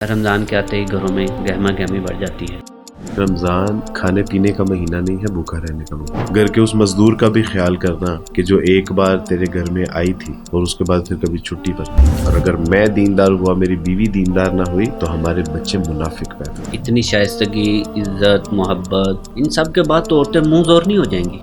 رمضان کے آتے ہی گھروں میں گہما گہمی بڑھ جاتی ہے۔ رمضان کھانے پینے کا مہینہ نہیں ہے، بھوکا رہنے کا مہینہ۔ گھر کے اس مزدور کا بھی خیال کرنا کہ جو ایک بار تیرے گھر میں آئی تھی اور اس کے بعد پھر کبھی چھٹی پر نہیں۔ اور اگر میں دیندار ہوا، میری بیوی دیندار نہ ہوئی تو ہمارے بچے منافق پیدا۔ اتنی شائستگی، عزت، محبت، ان سب کے بعد تو عورتیں منہ زور نہیں ہو جائیں گی۔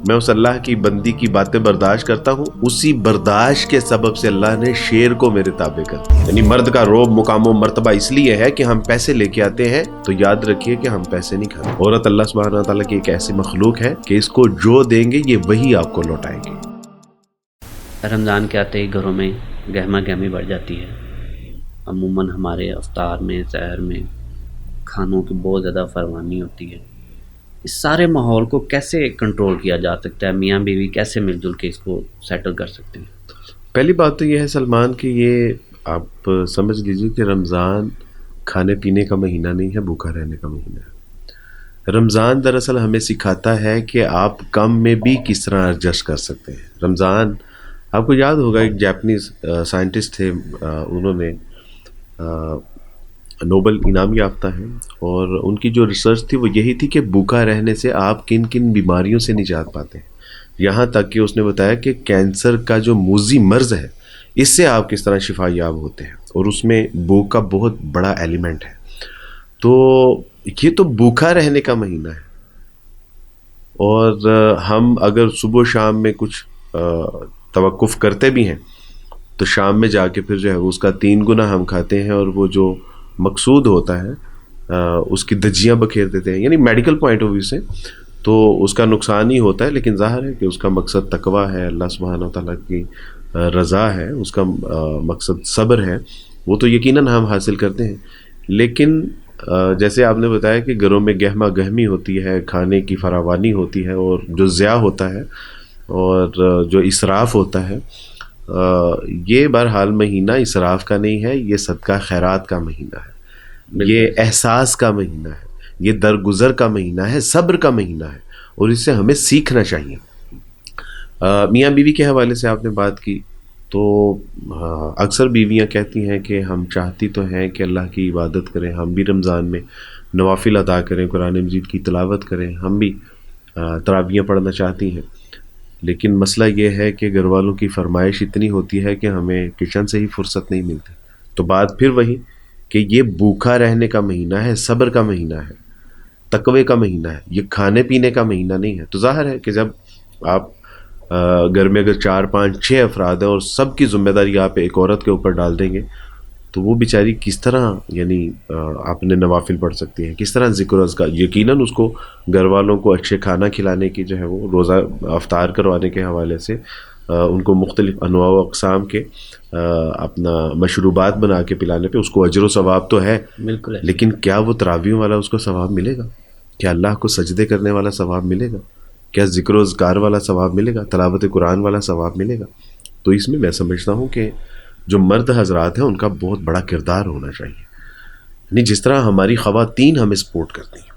میں اس اللہ کی بندی کی باتیں برداشت کرتا ہوں، اسی برداشت کے سبب سے اللہ نے شیر کو میرے تابع کر دیا۔ یعنی مرد کا روب، مقام و مرتبہ اس لیے ہے کہ ہم پیسے لے کے آتے ہیں تو یاد رکھیے کہ ہم پیسے نہیں کھاتے۔ عورت اللہ سبحانہ و تعالیٰ کی ایک ایسی مخلوق ہے کہ اس کو جو دیں گے یہ وہی آپ کو لوٹائے گی۔ رمضان کے آتے ہی گھروں میں گہما گہمی بڑھ جاتی ہے۔ عموماً ہمارے افطار میں، سحر میں کھانوں کی بہت زیادہ فراوانی ہوتی ہے۔ اس سارے ماحول کو کیسے کنٹرول کیا جا سکتا ہے؟ میاں بیوی کیسے مل جل کے اس کو سیٹل کر سکتے ہیں؟ پہلی بات تو یہ ہے سلمان کہ یہ آپ سمجھ لیجیے کہ رمضان کھانے پینے کا مہینہ نہیں ہے، بھوکا رہنے کا مہینہ ہے۔ رمضان دراصل ہمیں سکھاتا ہے کہ آپ کم میں بھی کس طرح ایڈجسٹ کر سکتے ہیں۔ رمضان، آپ کو یاد ہوگا ایک جاپنیز سائنٹسٹ تھے، انہوں نے نوبل انعام یافتہ ہیں، اور ان کی جو ریسرچ تھی وہ یہی تھی کہ بھوکا رہنے سے آپ کن کن بیماریوں سے نجات پاتے ہیں۔ یہاں تک کہ اس نے بتایا کہ کینسر کا جو موذی مرض ہے اس سے آپ کس طرح شفا یاب ہوتے ہیں، اور اس میں بھوک کا بہت بڑا ایلیمنٹ ہے۔ تو یہ تو بھوکا رہنے کا مہینہ ہے، اور ہم اگر صبح و شام میں کچھ توقف کرتے بھی ہیں تو شام میں جا کے پھر جو ہے اس کا 3 گنا ہم کھاتے ہیں، اور وہ جو مقصود ہوتا ہے اس کی دجیاں بکھیر دیتے ہیں۔ یعنی میڈیکل پوائنٹ آف ویو سے تو اس کا نقصان ہی ہوتا ہے، لیکن ظاہر ہے کہ اس کا مقصد تقویٰ ہے، اللہ سبحانہ و تعالیٰ کی رضا ہے، اس کا مقصد صبر ہے، وہ تو یقیناً ہم حاصل کرتے ہیں۔ لیکن جیسے آپ نے بتایا کہ گھروں میں گہما گہمی ہوتی ہے، کھانے کی فراوانی ہوتی ہے، اور جو ضیاع ہوتا ہے اور جو اسراف ہوتا ہے، یہ بہرحال مہینہ اسراف کا نہیں ہے، یہ صدقہ خیرات کا مہینہ ہے، یہ احساس کا مہینہ ہے، یہ درگزر کا مہینہ ہے، صبر کا مہینہ ہے، اور اس سے ہمیں سیکھنا چاہیے۔ میاں بیوی کے حوالے سے آپ نے بات کی تو اکثر بیویاں کہتی ہیں کہ ہم چاہتی تو ہیں کہ اللہ کی عبادت کریں، ہم بھی رمضان میں نوافل ادا کریں، قرآن مجید کی تلاوت کریں، ہم بھی تراویحیں پڑھنا چاہتی ہیں، لیکن مسئلہ یہ ہے کہ گھر والوں کی فرمائش اتنی ہوتی ہے کہ ہمیں کچن سے ہی فرصت نہیں ملتی۔ تو بات پھر وہی کہ یہ بھوکا رہنے کا مہینہ ہے، صبر کا مہینہ ہے، تقوی کا مہینہ ہے، یہ کھانے پینے کا مہینہ نہیں ہے۔ تو ظاہر ہے کہ جب آپ گھر میں اگر 4 5 6 افراد ہیں اور سب کی ذمہ داری آپ ایک عورت کے اوپر ڈال دیں گے تو وہ بیچاری کس طرح یعنی اپنے نوافل پڑھ سکتی ہیں، کس طرح ذکر و اذکار، یقیناً اس کو گھر والوں کو اچھے کھانا کھلانے کی جو ہے وہ روزہ افطار کروانے کے حوالے سے ان کو مختلف انواع و اقسام کے اپنا مشروبات بنا کے پلانے پہ اس کو اجر و ثواب تو ہے، بالکل۔ لیکن کیا وہ تراویح والا اس کو ثواب ملے گا؟ کیا اللہ کو سجدے کرنے والا ثواب ملے گا؟ کیا ذکر و اذکار والا ثواب ملے گا؟ تلاوت قرآن والا ثواب ملے گا؟ تو اس میں سمجھتا ہوں کہ جو مرد حضرات ہیں ان کا بہت بڑا کردار ہونا چاہیے، یعنی جس طرح ہماری خواتین ہمیں سپورٹ کرتی ہیں۔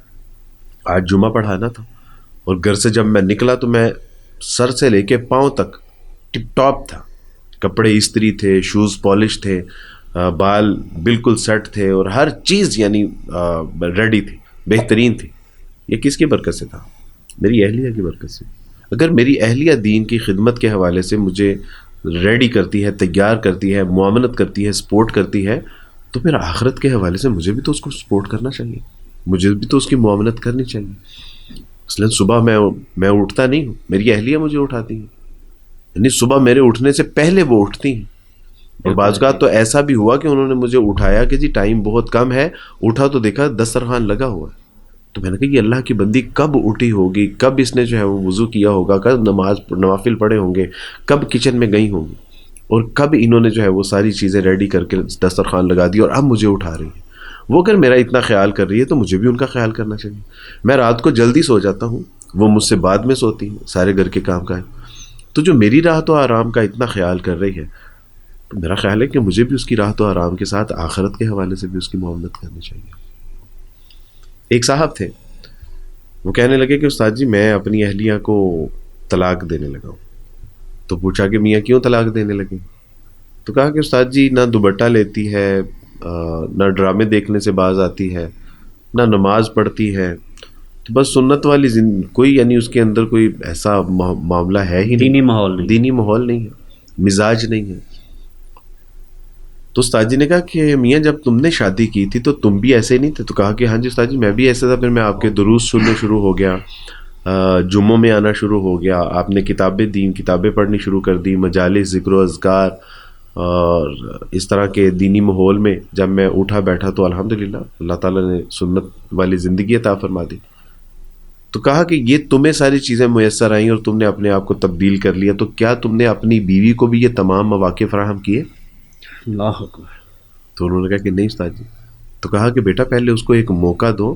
آج جمعہ پڑھانا تھا اور گھر سے جب میں نکلا تو میں سر سے لے کے پاؤں تک ٹپ ٹاپ تھا، کپڑے استری تھے، شوز پالش تھے، بال بالکل سیٹ تھے، اور ہر چیز یعنی ریڈی تھی، بہترین تھی۔ یہ کس کی برکت سے تھا؟ میری اہلیہ کی برکت سے۔ اگر میری اہلیہ دین کی خدمت کے حوالے سے مجھے ریڈی کرتی ہے، تیار کرتی ہے، معاونت کرتی ہے، سپورٹ کرتی ہے، تو پھر آخرت کے حوالے سے مجھے بھی تو اس کو سپورٹ کرنا چاہیے، مجھے بھی تو اس کی معاونت کرنی چاہیے۔ اس لیے صبح میں اٹھتا نہیں ہوں، میری اہلیہ مجھے اٹھاتی ہیں، یعنی صبح میرے اٹھنے سے پہلے وہ اٹھتی ہیں۔ اور بعض اوقات تو ایسا بھی ہوا کہ انہوں نے مجھے اٹھایا کہ جی ٹائم بہت کم ہے، اٹھا تو دیکھا دسترخوان لگا ہوا ہے۔ تو میں نے کہا یہ اللہ کی بندی کب اٹھی ہوگی، کب اس نے جو ہے وہ وضو کیا ہوگا، کب نوافل پڑھے ہوں گے، کب کچن میں گئی ہوں گی، اور کب انہوں نے جو ہے وہ ساری چیزیں ریڈی کر کے دسترخوان لگا دی اور اب مجھے اٹھا رہی ہیں۔ وہ اگر میرا اتنا خیال کر رہی ہے تو مجھے بھی ان کا خیال کرنا چاہیے۔ میں رات کو جلدی سو جاتا ہوں، وہ مجھ سے بعد میں سوتی ہیں سارے گھر کے کام کا ہے، تو جو میری راحت و آرام کا اتنا خیال کر رہی ہے تو میرا خیال ہے کہ مجھے بھی اس کی راحت و آرام کے ساتھ آخرت کے حوالے سے بھی اس کی معاونت کرنی چاہیے۔ ایک صاحب تھے، وہ کہنے لگے کہ استاد جی میں اپنی اہلیہ کو طلاق دینے لگا ہوں۔ تو پوچھا کہ میاں کیوں طلاق دینے لگے؟ تو کہا کہ استاد جی نہ دوپٹہ لیتی ہے، نہ ڈرامے دیکھنے سے باز آتی ہے، نہ نماز پڑھتی ہے، تو بس سنت والی کوئی یعنی اس کے اندر کوئی ایسا معاملہ ہے ہی نہیں، دینی ماحول نہیں، دینی ماحول نہیں ہے، مزاج نہیں ہے۔ تو استاد جی نے کہا کہ میاں جب تم نے شادی کی تھی تو تم بھی ایسے نہیں تھے؟ تو کہا کہ ہاں جی استاد جی میں بھی ایسا تھا، پھر میں آپ کے دروس سننے شروع ہو گیا، جمعوں میں آنا شروع ہو گیا، آپ نے کتابیں پڑھنی شروع کر دی، مجالس ذکر و اذکار اور اس طرح کے دینی ماحول میں جب میں اٹھا بیٹھا تو الحمدللہ اللہ تعالیٰ نے سنت والی زندگی عطا فرما دی۔ تو کہا کہ یہ تمہیں ساری چیزیں میسر آئیں اور تم نے اپنے آپ کو تبدیل کر لیا، تو کیا تم نے اپنی بیوی کو بھی یہ تمام مواقع فراہم کیے؟ اللہ اکبر۔ تو انہوں نے کہا کہ نہیں استاد جی۔ تو کہا کہ بیٹا پہلے اس کو ایک موقع دو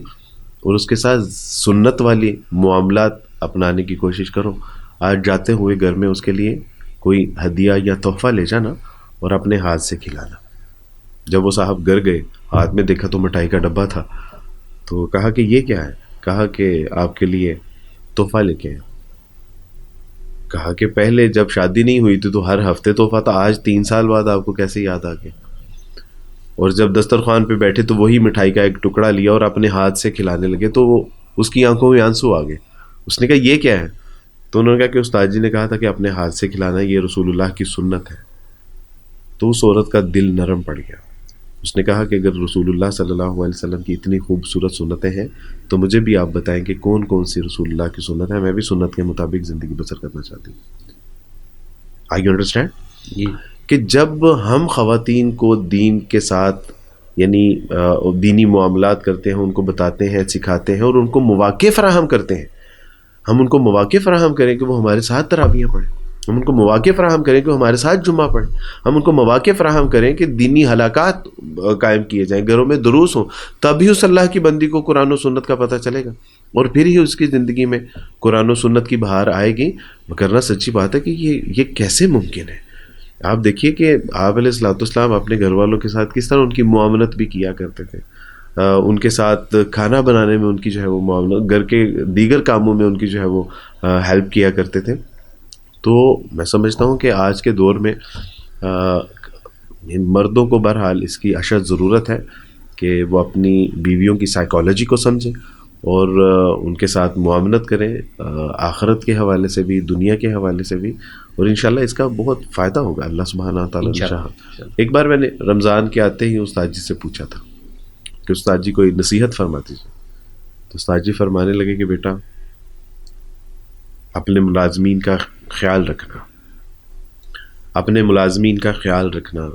اور اس کے ساتھ سنت والی معاملات اپنانے کی کوشش کرو۔ آج جاتے ہوئے گھر میں اس کے لیے کوئی ہدیہ یا تحفہ لے جانا اور اپنے ہاتھ سے کھلانا۔ جب وہ صاحب گھر گئے، ہاتھ میں دیکھا تو مٹھائی کا ڈبہ تھا، تو کہا کہ یہ کیا ہے؟ کہا کہ آپ کے لیے تحفہ لے کے آیا۔ کہا کہ پہلے جب شادی نہیں ہوئی تھی تو ہر ہفتے تحفہ تھا، آج 3 سال بعد آپ کو کیسے یاد آ گیا؟ اور جب دسترخوان پہ بیٹھے تو وہی مٹھائی کا ایک ٹکڑا لیا اور اپنے ہاتھ سے کھلانے لگے، تو وہ اس کی آنکھوں میں آنسو آ گئے۔ اس نے کہا یہ کیا ہے؟ تو انہوں نے کہا کہ استاد جی نے کہا تھا کہ اپنے ہاتھ سے کھلانا یہ رسول اللہ کی سنت ہے۔ تو اس عورت کا دل نرم پڑ گیا۔ اس نے کہا کہ اگر رسول اللہ صلی اللہ علیہ وسلم کی اتنی خوبصورت سنتیں ہیں تو مجھے بھی آپ بتائیں کہ کون کون سی رسول اللہ کی سنت ہے، میں بھی سنت کے مطابق زندگی بسر کرنا چاہتی ہوں۔ آئی یو انڈرسٹینڈ؟ جی کہ جب ہم خواتین کو دین کے ساتھ یعنی دینی معاملات کرتے ہیں، ان کو بتاتے ہیں، سکھاتے ہیں اور ان کو مواقع فراہم کرتے ہیں، ہم ان کو مواقع فراہم کریں کہ وہ ہمارے ساتھ تراویح پڑھیں، ہم ان کو مواقع فراہم کریں کہ وہ ہمارے ساتھ جمعہ پڑھیں، ہم ان کو مواقع فراہم کریں کہ دینی حلقات قائم کیے جائیں، گھروں میں دروس ہوں، تبھی اس اللہ کی بندی کو قرآن و سنت کا پتہ چلے گا اور پھر ہی اس کی زندگی میں قرآن و سنت کی بہار آئے گی۔ وگرنہ سچی بات ہے کہ یہ کیسے ممکن ہے؟ آپ دیکھیے کہ آپ علیہ الصلوۃ والسلام اپنے گھر والوں کے ساتھ کس طرح ان کی معاملت بھی کیا کرتے تھے، ان کے ساتھ کھانا بنانے میں ان کی جو ہے وہ معاملت، گھر کے دیگر کاموں میں ان کی جو ہے وہ ہیلپ کیا کرتے تھے۔ تو میں سمجھتا ہوں کہ آج کے دور میں مردوں کو بہرحال اس کی اشد ضرورت ہے کہ وہ اپنی بیویوں کی سائیکالوجی کو سمجھیں اور ان کے ساتھ معاملت کریں، آخرت کے حوالے سے بھی، دنیا کے حوالے سے بھی، اور انشاءاللہ اس کا بہت فائدہ ہوگا اللہ سبحانہ تعالیٰ نے چاہا۔ ایک بار میں نے رمضان کے آتے ہی استاد جی سے پوچھا تھا کہ استاد جی کوئی نصیحت فرما دیجیے، تو استاد جی فرمانے لگے کہ بیٹا اپنے ملازمین کا خیال رکھنا، اپنے ملازمین کا خیال رکھنا،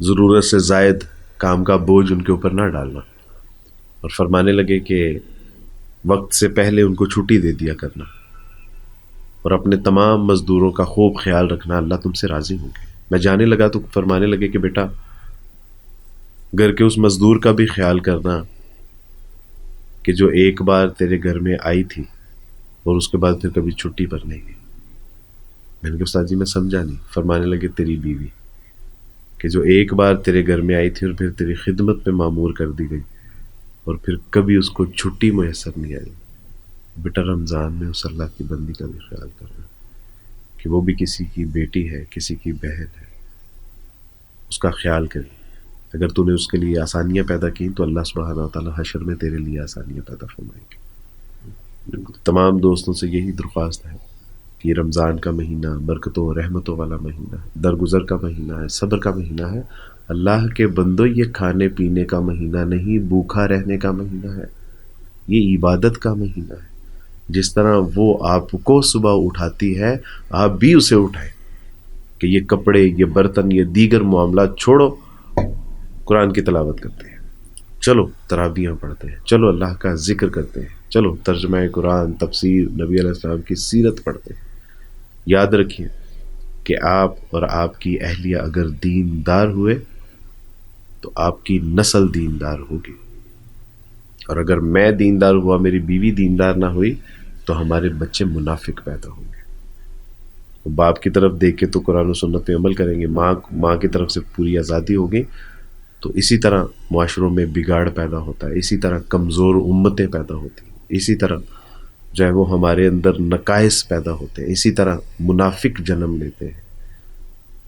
ضرورت سے زائد کام کا بوجھ ان کے اوپر نہ ڈالنا، اور فرمانے لگے کہ وقت سے پہلے ان کو چھٹی دے دیا کرنا، اور اپنے تمام مزدوروں کا خوب خیال رکھنا، اللہ تم سے راضی ہوں گے۔ میں جانے لگا تو فرمانے لگے کہ بیٹا گھر کے اس مزدور کا بھی خیال کرنا کہ جو ایک بار تیرے گھر میں آئی تھی اور اس کے بعد پھر کبھی چھٹی پر نہیں گئی۔ میں نے کہا استاد جی میں سمجھا نہیں۔ فرمانے لگے تیری بیوی کہ جو ایک بار تیرے گھر میں آئی تھی اور پھر تیری خدمت پہ معمور کر دی گئی اور پھر کبھی اس کو چھٹی میسر نہیں آئی۔ بیٹا رمضان میں اس اللہ کی بندی کا بھی خیال کرنا کہ وہ بھی کسی کی بیٹی ہے، کسی کی بہن ہے، اس کا خیال کریں۔ اگر تو نے اس کے لیے آسانیاں پیدا کی تو اللہ سبحانہ وتعالیٰ حشر میں تیرے لیے آسانیاں پیدا فرمائیں گے۔ تمام دوستوں سے یہی درخواست ہے کہ یہ رمضان کا مہینہ برکتوں و رحمتوں والا مہینہ ہے، درگزر کا مہینہ ہے، صبر کا مہینہ ہے۔ اللہ کے بندو یہ کھانے پینے کا مہینہ نہیں، بھوکا رہنے کا مہینہ ہے، یہ عبادت کا مہینہ ہے۔ جس طرح وہ آپ کو صبح اٹھاتی ہے آپ بھی اسے اٹھائیں کہ یہ کپڑے، یہ برتن، یہ دیگر معاملات چھوڑو، قرآن کی تلاوت کرتے ہیں، چلو تراویحاں پڑھتے ہیں، چلو اللہ کا ذکر کرتے ہیں، چلو ترجمہ قرآن، تفسیر، نبی علیہ السلام کی سیرت پڑھتے ہیں۔ یاد رکھیے کہ آپ اور آپ کی اہلیہ اگر دیندار ہوئے تو آپ کی نسل دیندار ہوگی، اور اگر میں دیندار ہوا، میری بیوی دیندار نہ ہوئی تو ہمارے بچے منافق پیدا ہوں گے۔ باپ کی طرف دیکھ کے تو قرآن و سنت پہ عمل کریں گے، ماں کی طرف سے پوری آزادی ہوگی، تو اسی طرح معاشروں میں بگاڑ پیدا ہوتا ہے، اسی طرح کمزور امتیں پیدا ہوتی ہیں، اسی طرح جو ہے وہ ہمارے اندر نقائص پیدا ہوتے ہیں، اسی طرح منافق جنم لیتے ہیں۔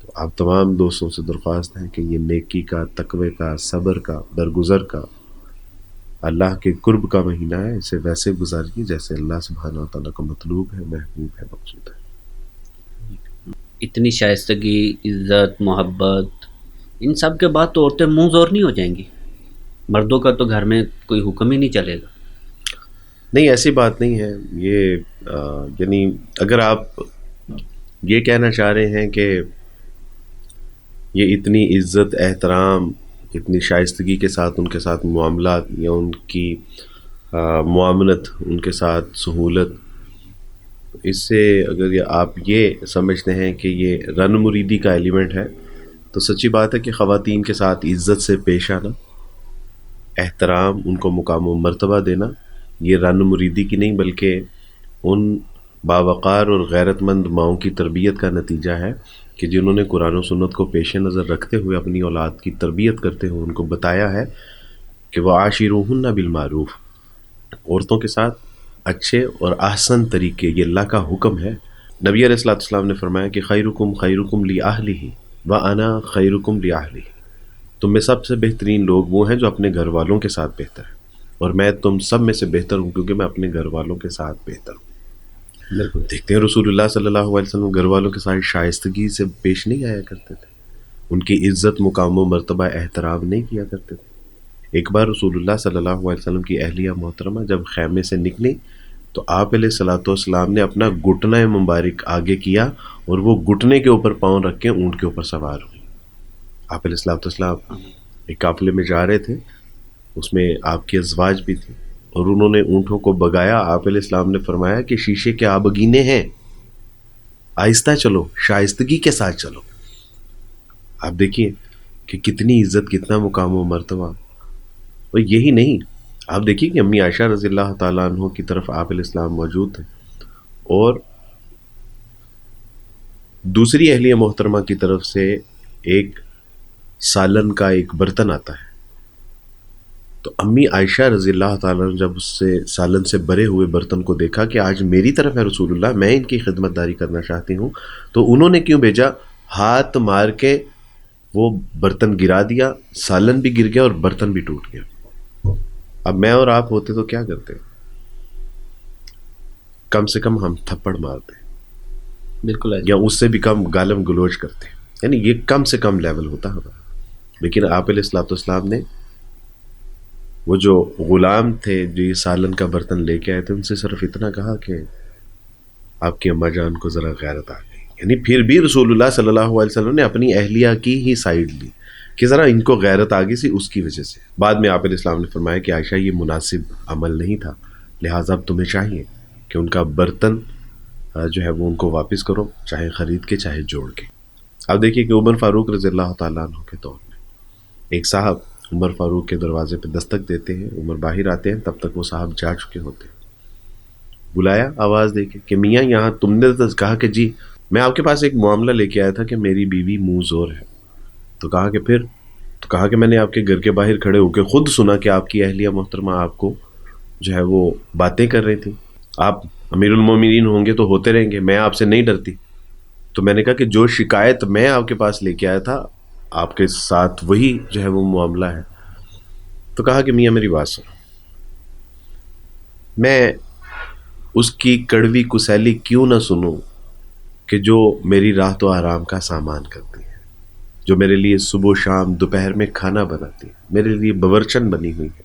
تو آپ تمام دوستوں سے درخواست ہے کہ یہ نیکی کا، تقوی کا، صبر کا، درگزر کا، اللہ کے قرب کا مہینہ ہے، اسے ویسے گزاریے جیسے اللہ سبحانہ و تعالیٰ کو مطلوب ہے، محبوب ہے، مقصود ہے۔ اتنی شائستگی، عزت، محبت، ان سب کے بعد تو عورتیں منہ زور نہیں ہو جائیں گی؟ مردوں کا تو گھر میں کوئی حکم ہی نہیں چلے گا۔ نہیں، ایسی بات نہیں ہے یہ، یعنی اگر آپ یہ کہنا چاہ رہے ہیں کہ یہ اتنی عزت، احترام، اتنی شائستگی کے ساتھ ان کے ساتھ معاملات یا ان کی معاملت، ان کے ساتھ سہولت، اس سے اگر آپ یہ سمجھتے ہیں کہ یہ رن مریدی کا ایلیمنٹ ہے، تو سچی بات ہے کہ خواتین کے ساتھ عزت سے پیش آنا، احترام، ان کو مقام و مرتبہ دینا، یہ رن مریدی کی نہیں بلکہ ان باوقار اور غیرت مند ماؤں کی تربیت کا نتیجہ ہے کہ جنہوں نے قرآن و سنت کو پیش نظر رکھتے ہوئے اپنی اولاد کی تربیت کرتے ہوئے ان کو بتایا ہے کہ وَعَاشِرُوهُنَّ بِالْمَعْرُوفِ، عورتوں کے ساتھ اچھے اور احسن طریقے، یہ اللہ کا حکم ہے۔ نبی علیہ الصلوۃ والسلام نے فرمایا کہ خیرکم خیرکم لأہلہ وأنا خیرکم لأہلی، تم میں سب سے بہترین لوگ وہ ہیں جو اپنے گھر والوں کے ساتھ بہتر ہیں، اور میں تم سب میں سے بہتر ہوں کیونکہ میں اپنے گھر والوں کے ساتھ بہتر ہوں۔ بالکل دیکھتے ہیں رسول اللہ صلی اللہ علیہ وسلم گھر والوں کے ساتھ شائستگی سے پیش نہیں آیا کرتے تھے، ان کی عزت، مقام و مرتبہ، احترام نہیں کیا کرتے تھے۔ ایک بار رسول اللہ صلی اللہ علیہ وسلم کی اہلیہ محترمہ جب خیمے سے نکلی تو آپ علیہ الصلوۃ والسلام نے اپنا گھٹنا مبارک آگے کیا اور وہ گھٹنے کے اوپر پاؤں رکھ کے اونٹ کے اوپر سوار ہوئی۔ آپ علیہ الصلوۃ والسلام ایک قافلے میں جا رہے تھے، اس میں آپ کی ازواج بھی تھی، اور انہوں نے اونٹوں کو بگایا۔ آپ علیہ السلام نے فرمایا کہ شیشے کے آبگینے ہیں، آہستہ چلو، شائستگی کے ساتھ چلو۔ آپ دیکھیے کہ کتنی عزت، کتنا مقام و مرتبہ۔ اور یہی نہیں، آپ دیکھیے کہ امی عائشہ رضی اللہ تعالیٰ عنہ کی طرف آپ علیہ السلام موجود تھے، اور دوسری اہلیہ محترمہ کی طرف سے ایک سالن کا ایک برتن آتا ہے، تو امی عائشہ رضی اللہ تعالیٰ عنہ جب اس سے سالن سے بھرے ہوئے برتن کو دیکھا کہ آج میری طرف ہے رسول اللہ، میں ان کی خدمت داری کرنا چاہتی ہوں، تو انہوں نے کیوں بھیجا؟ ہاتھ مار کے وہ برتن گرا دیا، سالن بھی گر گیا اور برتن بھی ٹوٹ گیا۔ اب میں اور آپ ہوتے تو کیا کرتے؟ کم سے کم ہم تھپڑ مارتے، بالکل یا اس سے بھی کم گالم گلوچ کرتے، یعنی یہ کم سے کم لیول ہوتا ہمارا۔ لیکن آپ علیہ الصلوۃ والسلام نے وہ جو غلام تھے جو یہ سالن کا برتن لے کے آئے تھے، ان سے صرف اتنا کہا کہ آپ کی اماں جان کو ذرا غیرت آ گئی، یعنی پھر بھی رسول اللہ صلی اللہ علیہ وسلم نے اپنی اہلیہ کی ہی سائیڈ لی کہ ذرا ان کو غیرت آ گئی سی اس کی وجہ سے۔ بعد میں آپ علیہ السلام نے فرمایا کہ عائشہ یہ مناسب عمل نہیں تھا، لہٰذا اب تمہیں چاہیے کہ ان کا برتن جو ہے وہ ان کو واپس کرو، چاہے خرید کے چاہے جوڑ کے۔ اب دیکھیے کہ عمر فاروق رضی اللہ تعالیٰ عنہ کے دور میں ایک صاحب عمر فاروق کے دروازے پہ دستک دیتے ہیں، عمر باہر آتے ہیں، تب تک وہ صاحب جا چکے ہوتے ہیں۔ بلایا آواز دے کے کہ میاں یہاں تم نے تو کہا کہ جی میں آپ کے پاس ایک معاملہ لے کے آیا تھا کہ میری بیوی منہ زور ہے، تو کہا کہ پھر، تو کہا کہ میں نے آپ کے گھر کے باہر کھڑے ہو کے خود سنا کہ آپ کی اہلیہ محترمہ آپ کو جو ہے وہ باتیں کر رہی تھی، آپ امیر المومنین ہوں گے تو ہوتے رہیں گے، میں آپ سے نہیں ڈرتی۔ تو میں نے کہا کہ جو شکایت میں آپ کے پاس لے کے آیا تھا آپ کے ساتھ وہی جو ہے وہ معاملہ ہے۔ تو کہا کہ میاں میری بات سنو، میں اس کی کڑوی کسیلی کیوں نہ سنوں کہ جو میری راحت و آرام کا سامان کرتی ہے، جو میرے لیے صبح و شام دوپہر میں کھانا بناتی ہے، میرے لیے باورچن بنی ہوئی ہے،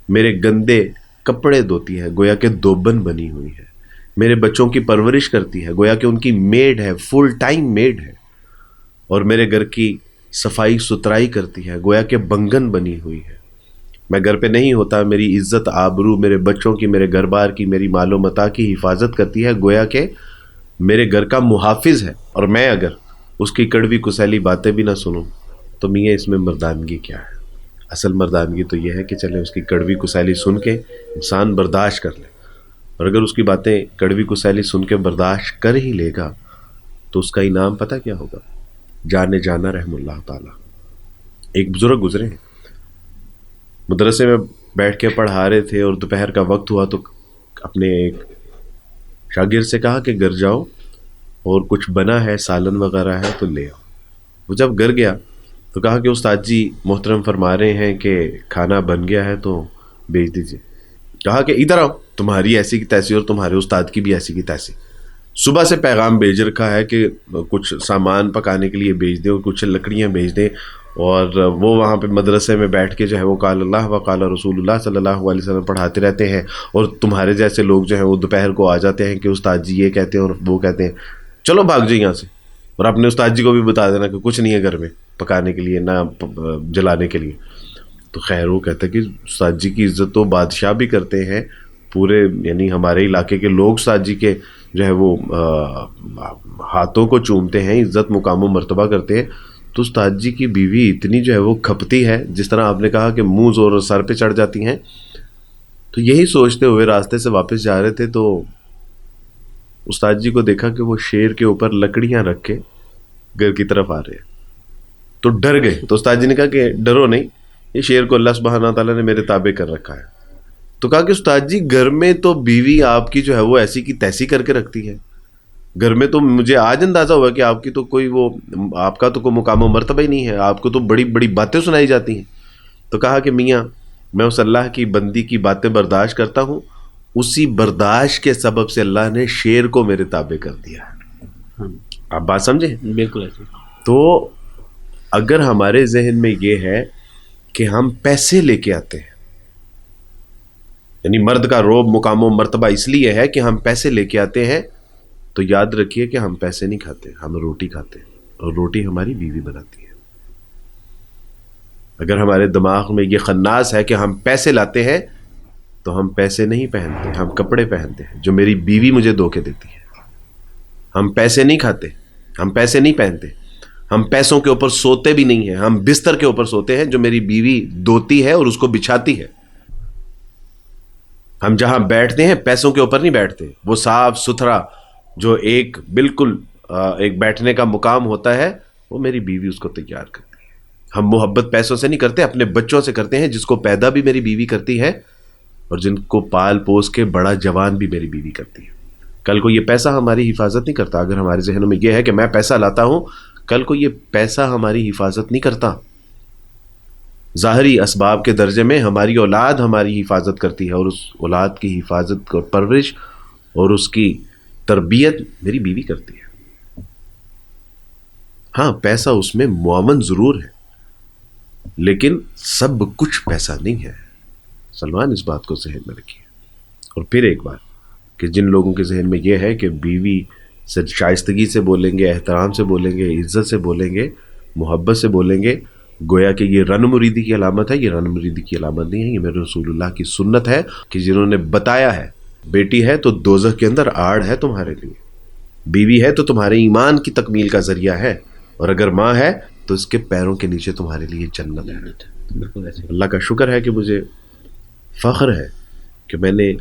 میرے گندے کپڑے دھوتی ہے گویا کہ دوبن بنی ہوئی ہے، میرے بچوں کی پرورش کرتی ہے گویا کہ ان کی میڈ ہے، فل ٹائم میڈ ہے، اور میرے گھر کی صفائی ستھرائی کرتی ہے گویا کہ بنگن بنی ہوئی ہے۔ میں گھر پہ نہیں ہوتا، میری عزت آبرو، میرے بچوں کی، میرے گھر بار کی، میری مال و متاع کی حفاظت کرتی ہے گویا کہ میرے گھر کا محافظ ہے، اور میں اگر اس کی کڑوی کسیلی باتیں بھی نہ سنوں تو میاں اس میں مردانگی کیا ہے؟ اصل مردانگی تو یہ ہے کہ چلے اس کی کڑوی کسیلی سن کے انسان برداشت کر لے، اور اگر اس کی باتیں کڑوی کسیلی سن کے برداشت کر ہی لے گا تو اس کا انعام پتہ کیا ہوگا؟ جانے جانا رحم اللہ تعالیٰ۔ ایک بزرگ گزرے ہیں، مدرسے میں بیٹھ کے پڑھا رہے تھے اور دوپہر کا وقت ہوا تو اپنے ایک شاگرد سے کہا کہ گھر جاؤ اور کچھ بنا ہے، سالن وغیرہ ہے تو لے آؤ۔ وہ جب گھر گیا تو کہا کہ استاد جی محترم فرما رہے ہیں کہ کھانا بن گیا ہے تو بھیج دیجیے. کہا کہ ادھر آؤ, تمہاری ایسی کی تیسی اور تمہارے استاد کی بھی ایسی کی تیسی. صبح سے پیغام بھیج رکھا ہے کہ کچھ سامان پکانے کے لیے بھیج دیں اور کچھ لکڑیاں بھیج دیں, اور وہ وہاں پہ مدرسے میں بیٹھ کے جو ہے وہ قال اللہ و قال رسول اللہ صلی اللہ علیہ وسلم پڑھاتے رہتے ہیں, اور تمہارے جیسے لوگ جو ہیں وہ دوپہر کو آ جاتے ہیں کہ استاد جی یہ کہتے ہیں اور وہ کہتے ہیں, چلو بھاگ جائیں یہاں سے. اور اپنے استاد جی کو بھی بتا دینا کہ کچھ نہیں ہے گھر میں پکانے کے لیے نہ جلانے کے لیے. تو خیر وہ کہتا ہے کہ استاد جی کی عزت تو بادشاہ بھی کرتے ہیں, پورے یعنی ہمارے علاقے کے لوگ استاد جی کے جو ہے وہ ہاتھوں کو چومتے ہیں, عزت مقام و مرتبہ کرتے ہیں. تو استاد جی کی بیوی اتنی جو ہے وہ کھپتی ہے, جس طرح آپ نے کہا کہ منہ زور سر پہ چڑھ جاتی ہیں. تو یہی سوچتے ہوئے راستے سے واپس جا رہے تھے تو استاد جی کو دیکھا کہ وہ شیر کے اوپر لکڑیاں رکھ کے گھر کی طرف آ رہے ہیں. تو ڈر گئے. تو استاد جی نے کہا کہ ڈرو نہیں, یہ شیر کو اللہ سبحانہ تعالیٰ نے میرے تابع کر رکھا ہے. تو کہا کہ استاد جی گھر میں تو بیوی آپ کی جو ہے وہ ایسی کی تیسی کر کے رکھتی ہے, گھر میں تو مجھے آج اندازہ ہوا کہ آپ کی تو کوئی وہ آپ کا تو کوئی مقام و مرتبہ ہی نہیں ہے, آپ کو تو بڑی بڑی باتیں سنائی جاتی ہیں. تو کہا کہ میاں میں اس اللہ کی بندی کی باتیں برداشت کرتا ہوں, اسی برداشت کے سبب سے اللہ نے شیر کو میرے تابع کر دیا ہے. آپ بات سمجھیں؟ بالکل ایسے. تو اگر ہمارے ذہن میں یہ ہے کہ ہم پیسے لے کے آتے ہیں, یعنی مرد کا روب مقام و مرتبہ اس لیے ہے کہ ہم پیسے لے کے آتے ہیں, تو یاد رکھیے کہ ہم پیسے نہیں کھاتے, ہم روٹی کھاتے ہیں, اور روٹی ہماری بیوی بناتی ہے. اگر ہمارے دماغ میں یہ خناس ہے کہ ہم پیسے لاتے ہیں, تو ہم پیسے نہیں پہنتے, ہم کپڑے پہنتے ہیں جو میری بیوی مجھے دھوکے دیتی ہے. ہم پیسے نہیں کھاتے, ہم پیسے نہیں پہنتے, ہم پیسوں کے اوپر سوتے بھی نہیں ہیں, ہم بستر کے اوپر سوتے ہیں جو میری بیوی دھوتی ہے اور اس کو بچھاتی ہے. ہم جہاں بیٹھتے ہیں پیسوں کے اوپر نہیں بیٹھتے, وہ صاف ستھرا جو ایک بالکل ایک بیٹھنے کا مقام ہوتا ہے وہ میری بیوی اس کو تیار کرتی ہے. ہم محبت پیسوں سے نہیں کرتے, اپنے بچوں سے کرتے ہیں, جس کو پیدا بھی میری بیوی کرتی ہے اور جن کو پال پوس کے بڑا جوان بھی میری بیوی کرتی ہے. کل کو یہ پیسہ ہماری حفاظت نہیں کرتا. اگر ہمارے ذہنوں میں یہ ہے کہ میں پیسہ لاتا ہوں, کل کو یہ پیسہ ہماری حفاظت نہیں کرتا. ظاہری اسباب کے درجے میں ہماری اولاد ہماری حفاظت کرتی ہے, اور اس اولاد کی حفاظت اور پرورش اور اس کی تربیت میری بیوی کرتی ہے. ہاں پیسہ اس میں معاون ضرور ہے, لیکن سب کچھ پیسہ نہیں ہے. سلمان اس بات کو ذہن میں رکھیے. اور پھر ایک بات کہ جن لوگوں کے ذہن میں یہ ہے کہ بیوی سے شائستگی سے بولیں گے, احترام سے بولیں گے, عزت سے بولیں گے, محبت سے بولیں گے, گویا کہ یہ رن مریدی کی علامت ہے. یہ رن مریدی کی علامت نہیں ہے, یہ میرے رسول اللہ کی سنت ہے کہ جنہوں نے بتایا ہے بیٹی ہے تو دوزخ کے اندر آڑ ہے تمہارے لیے, بیوی ہے تو تمہارے ایمان کی تکمیل کا ذریعہ ہے, اور اگر ماں ہے تو اس کے پیروں کے نیچے تمہارے لیے جنت ہے. بالکل ایسے. اللہ کا شکر ہے کہ مجھے فخر ہے کہ میں نے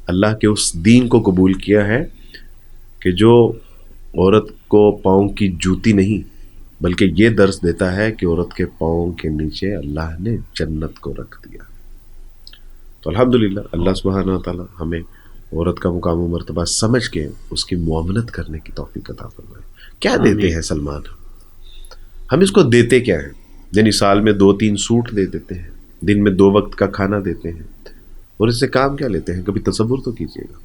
اللہ کے اس دین کو قبول کیا ہے کہ جو عورت کو پاؤں کی جوتی نہیں بلکہ یہ درس دیتا ہے کہ عورت کے پاؤں کے نیچے اللہ نے جنت کو رکھ دیا. تو الحمدللہ اللہ سبحانہ وتعالی ہمیں عورت کا مقام و مرتبہ سمجھ کے اس کی معاونت کرنے کی توفیق عطا فرمائے. کیا دیتے ہیں سلمان ہم اس کو دیتے کیا ہیں؟ یعنی سال میں 2-3 سوٹ دے دیتے ہیں, دن میں 2 وقت کا کھانا دیتے ہیں, اور اس سے کام کیا لیتے ہیں؟ کبھی تصور تو کیجئے گا.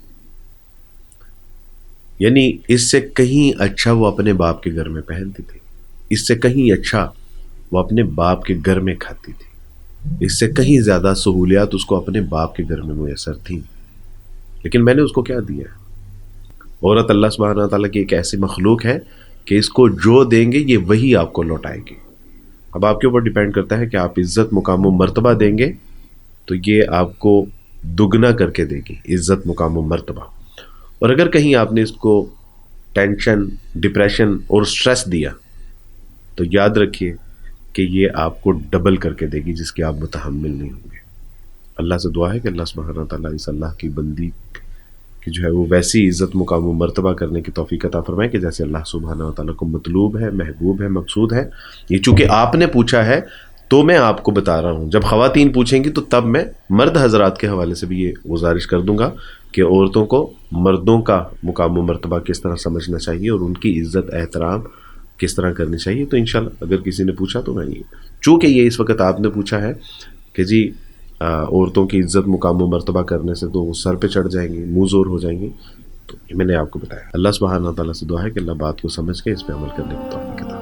یعنی اس سے کہیں اچھا وہ اپنے باپ کے گھر میں پہنتی تھی, اس سے کہیں اچھا وہ اپنے باپ کے گھر میں کھاتی تھی, اس سے کہیں زیادہ سہولیات اس کو اپنے باپ کے گھر میں میسر تھیں. لیکن میں نے اس کو کیا دیا ہے؟ عورت اللہ سبحانہ تعالیٰ کی ایک ایسی مخلوق ہے کہ اس کو جو دیں گے یہ وہی آپ کو لوٹائے گی. اب آپ کے اوپر ڈیپینڈ کرتا ہے کہ آپ عزت مقام و مرتبہ دیں گے تو یہ آپ کو دگنا کر کے دے گی عزت مقام و مرتبہ, اور اگر کہیں آپ نے اس کو ٹینشن, ڈپریشن اور سٹریس دیا تو یاد رکھیے کہ یہ آپ کو ڈبل کر کے دے گی جس کے آپ متحمل نہیں ہوں گے. اللہ سے دعا ہے کہ اللہ سبحانہ تعالیٰ اس اللہ کی بندی کی جو ہے وہ ویسی عزت مقام و مرتبہ کرنے کی توفیق عطا فرمائے کہ جیسے اللہ سبحانہ تعالیٰ کو مطلوب ہے, محبوب ہے, مقصود ہے. یہ چونکہ آپ نے پوچھا ہے تو میں آپ کو بتا رہا ہوں. جب خواتین پوچھیں گی تو تب میں مرد حضرات کے حوالے سے بھی یہ گزارش کر دوں گا کہ عورتوں کو مردوں کا مقام و مرتبہ کس طرح سمجھنا چاہیے اور ان کی عزت, احترام کس طرح کرنی چاہیے. تو انشاءاللہ اگر کسی نے پوچھا تو میں چونکہ یہ اس وقت آپ نے پوچھا ہے کہ جی عورتوں کی عزت مقام و مرتبہ کرنے سے تو وہ سر پہ چڑھ جائیں گے, منہ زور ہو جائیں گے, تو میں نے آپ کو بتایا. اللہ سبحانہ و تعالیٰ سے دعا ہے کہ اللہ بات کو سمجھ کے اس پہ عمل کرنے کی توفیق عطا